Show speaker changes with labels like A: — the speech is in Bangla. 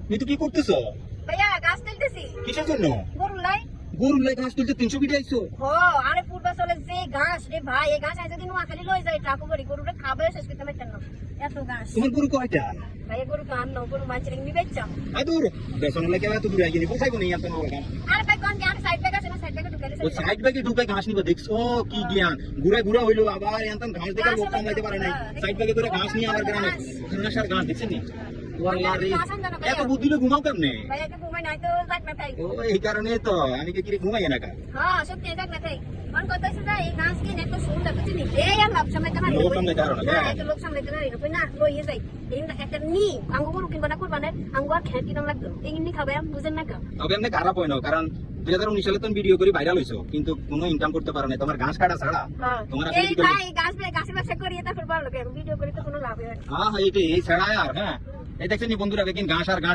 A: মিতু কি করতেছো?
B: ভাইয়া গাছ তুলতেছি।
A: কিসের জন্য?
B: গরুর লাই।
A: গরুর লাই ঘাস তুলতে 300 ফিটে আইছো?
B: ও আরে পূর্বাচলে যে ঘাস রে ভাই, এই ঘাস যদি নোয়াখালী লই যায় ট্রাকো করে গরুরে খাবে শেষ করতে পারতেন না। এত ঘাস।
A: তোমার গরু কয়টা?
B: ভাই গরু কান ন গরু মাছ রে নিবে চা।
A: আদুর বেসন লাগে এত দূরে আইনি কোথায় কোনি এত বড় ঘাস?
B: আরে ভাই কোন কি আর সাইড ব্যাগ আছে না, সাইড ব্যাগে ঢুকাইলে
A: ও সাইড ব্যাগে ঢুকে ঘাস নিবে দেখছো কি জ্ঞান? ঘুরে ঘুরে হইলো আবার এতন ঘাস দেখে লোক সামলাইতে পারে নাই। সাইড ব্যাগে করে ঘাস নিয়ে আবার গ্রামে ঘাসের ঘাস দেখছেন নি? ওয়াল্লাহ রে এত বুদ্ধি লে ঘুমাও কেমনে?
B: ভাই একটা ঘুমাই নাই তো যাক না তাই।
A: ও এই কারণে তো আমি কি ঘুমাই না কা?
B: হ্যাঁ সত্যি যাক না তাই। কোন কথা আছে এই ঘাস কি নেট তো সুন্দর বুঝছিনি। এই আর লাভ সামলাইতে পারি।
A: লোক সামলাইতে পারো না,
B: না এত লোক সামলাইতে পারি না। কই না লইয়ে যাই। এই একটা নি আঙ্গু গরু কিনবা না কুরবানের আঙ্গু আর খেতে কিরম লাগতো। এই নি খাবে বুঝেন না কা?
A: তবে এমনি খারাপ হয় না কারণ 2019 সালে তুমি ভিডিও করে ভাইরাল হইছো কিন্তু কোনো ইনকাম করতে পারো না তোমার ঘাস কাটা ছাড়া। তোমার
B: এই ভাই গাছে ব্যবসা করি তারপর ভালো লাগে ভিডিও করি তো কোনো লাভ হয় না।
A: হ্যাঁ এই ছাড়া আর হ্যাঁ এই দেখছেন নি বন্ধুরা দেখেন ঘাস আর ঘাস